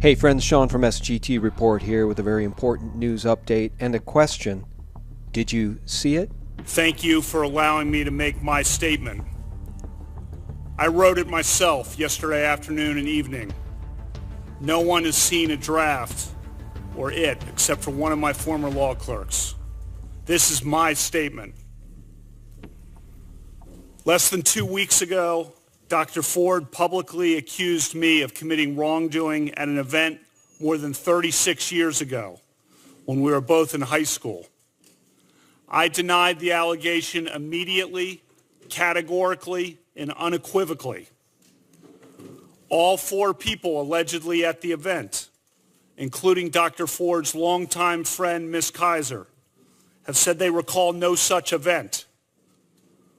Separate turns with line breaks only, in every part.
Hey friends, Sean from SGT Report here with a very important news update and a question. Did you see it?
Thank you for allowing me to make my statement. I wrote it myself yesterday afternoon and evening. No one has seen a draft or it except for one of my former law clerks. This is my statement. Less than 2 weeks ago, Dr. Ford publicly accused me of committing wrongdoing at an event more than 36 years ago when we were both in high school. I denied the allegation immediately, categorically, and unequivocally. All 4 people allegedly at the event, including Dr. Ford's longtime friend, Ms. Kaiser, have said they recall no such event.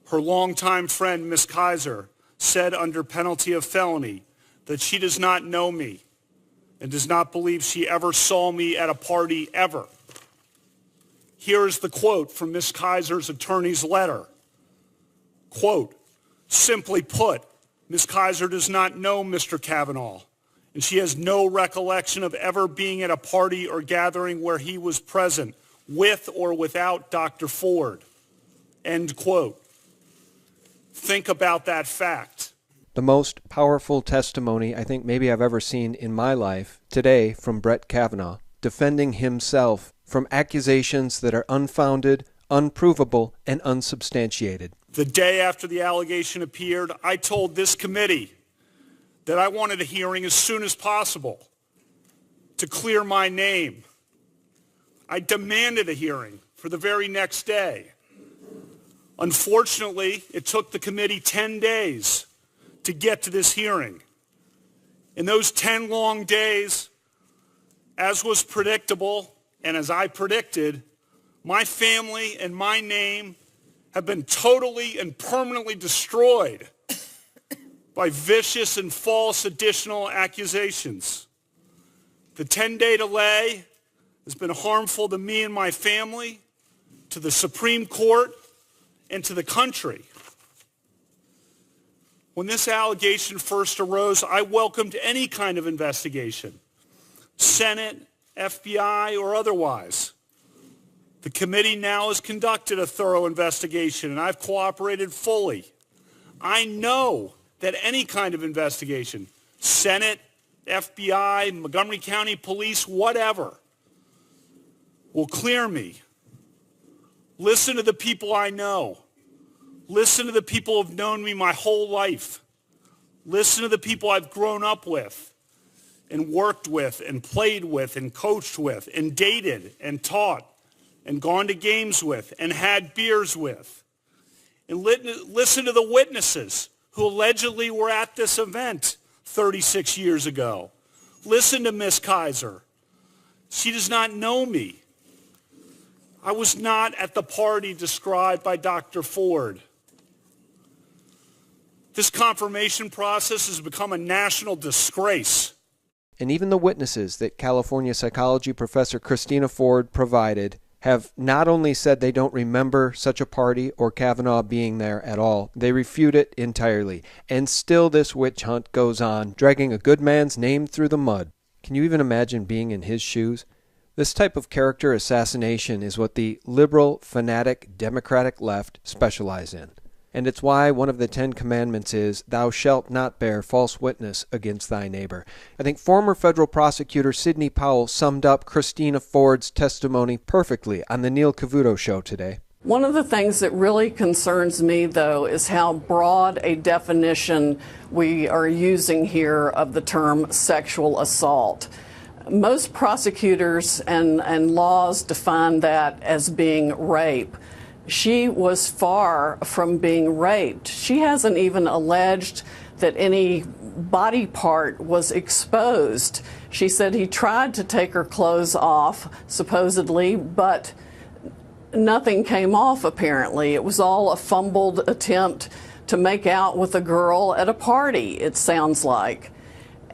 Her longtime friend, Ms. Kaiser, said under penalty of felony that she does not know me and does not believe she ever saw me at a party ever. Here is the quote from Ms. Kaiser's attorney's letter. Quote, simply put, Ms. Kaiser does not know Mr. Kavanaugh, and she has no recollection of ever being at a party or gathering where he was present, with or without Dr. Ford. End quote. Think about that fact.
The most powerful testimony I think maybe I've ever seen in my life today from Brett Kavanaugh, defending himself from accusations that are unfounded, unprovable, and unsubstantiated.
The day after the allegation appeared, I told this committee that I wanted a hearing as soon as possible to clear my name. I demanded a hearing for the very next day. Unfortunately, it took the committee 10 days to get to this hearing. In those 10 long days, as was predictable and as I predicted, my family and my name have been totally and permanently destroyed by vicious and false additional accusations. The 10-day delay has been harmful to me and my family, to the Supreme Court, and to the country. When this allegation first arose, I welcomed any kind of investigation, Senate, FBI, or otherwise. The committee now has conducted a thorough investigation, and I've cooperated fully. I know that any kind of investigation, Senate, FBI, Montgomery County Police, whatever, will clear me. Listen to the people I know. Listen to the people who have known me my whole life. Listen to the people I've grown up with and worked with and played with and coached with and dated and taught and gone to games with and had beers with. And listen to the witnesses who allegedly were at this event 36 years ago. Listen to Ms. Kaiser. She does not know me. I was not at the party described by Dr. Ford. This confirmation process has become a national disgrace.
And even the witnesses that California psychology professor Christina Ford provided have not only said they don't remember such a party or Kavanaugh being there at all, they refute it entirely. And still this witch hunt goes on, dragging a good man's name through the mud. Can you even imagine being in his shoes? This type of character assassination is what the liberal, fanatic, democratic left specialize in. And it's why one of the 10 Commandments is, thou shalt not bear false witness against thy neighbor. I think former federal prosecutor Sidney Powell summed up Christina Ford's testimony perfectly on the Neil Cavuto show today.
One of the things that really concerns me, though, is how broad a definition we are using here of the term sexual assault. Most prosecutors and laws define that as being rape. She was far from being raped. She hasn't even alleged that any body part was exposed. She said he tried to take her clothes off, supposedly, but nothing came off, apparently. It was all a fumbled attempt to make out with a girl at a party, it sounds like.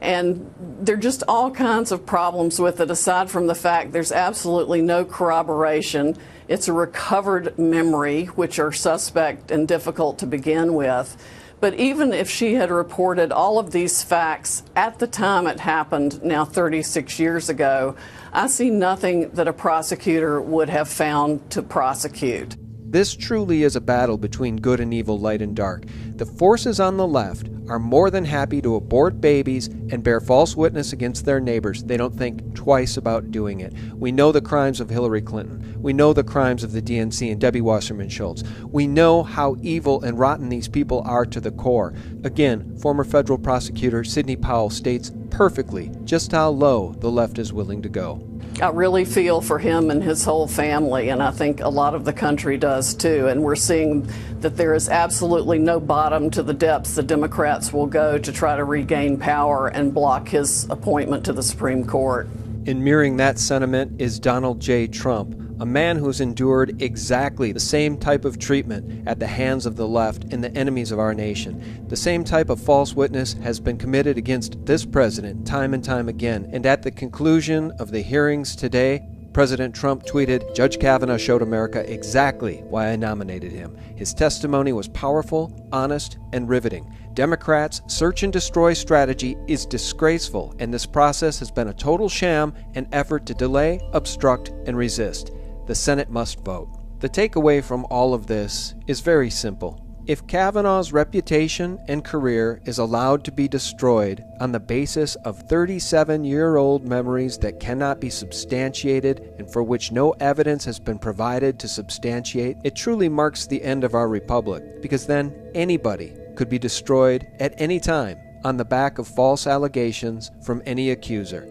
And there are just all kinds of problems with it, aside from the fact there's absolutely no corroboration. It's a recovered memory, which are suspect and difficult to begin with. But even if she had reported all of these facts at the time it happened, now 36 years ago, I see nothing that a prosecutor would have found to prosecute.
This truly is a battle between good and evil, light and dark. The forces on the left are more than happy to abort babies and bear false witness against their neighbors. They don't think twice about doing it. We know the crimes of Hillary Clinton. We know the crimes of the DNC and Debbie Wasserman Schultz. We know how evil and rotten these people are to the core. Again, former federal prosecutor Sidney Powell states perfectly just how low the left is willing to go.
I really feel for him and his whole family, and I think a lot of the country does too. And we're seeing that there is absolutely no bottom to the depths the Democrats will go to try to regain power and block his appointment to the Supreme Court.
And mirroring that sentiment is Donald J. Trump, a man who's endured exactly the same type of treatment at the hands of the left and the enemies of our nation. The same type of false witness has been committed against this president time and time again. And at the conclusion of the hearings today, President Trump tweeted, "Judge Kavanaugh showed America exactly why I nominated him. His testimony was powerful, honest, and riveting. Democrats' search and destroy strategy is disgraceful, and this process has been a total sham and effort to delay, obstruct, and resist. The Senate must vote." The takeaway from all of this is very simple. If Kavanaugh's reputation and career is allowed to be destroyed on the basis of 37-year-old memories that cannot be substantiated and for which no evidence has been provided to substantiate, it truly marks the end of our republic, because then anybody could be destroyed at any time on the back of false allegations from any accuser.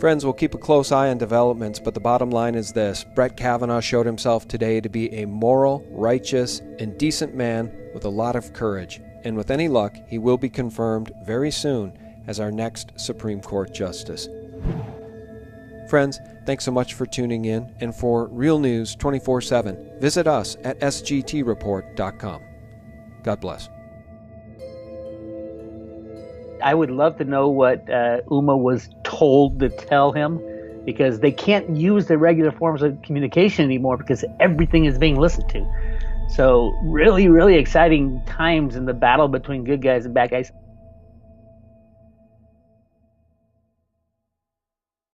Friends, we'll keep a close eye on developments, but the bottom line is this. Brett Kavanaugh showed himself today to be a moral, righteous, and decent man with a lot of courage. And with any luck, he will be confirmed very soon as our next Supreme Court Justice. Friends, thanks so much for tuning in, and for real news 24/7, visit us at sgtreport.com. God bless.
I would love to know what Uma was told to tell him, because they can't use the regular forms of communication anymore because everything is being listened to. So really, really exciting times in the battle between good guys and bad guys.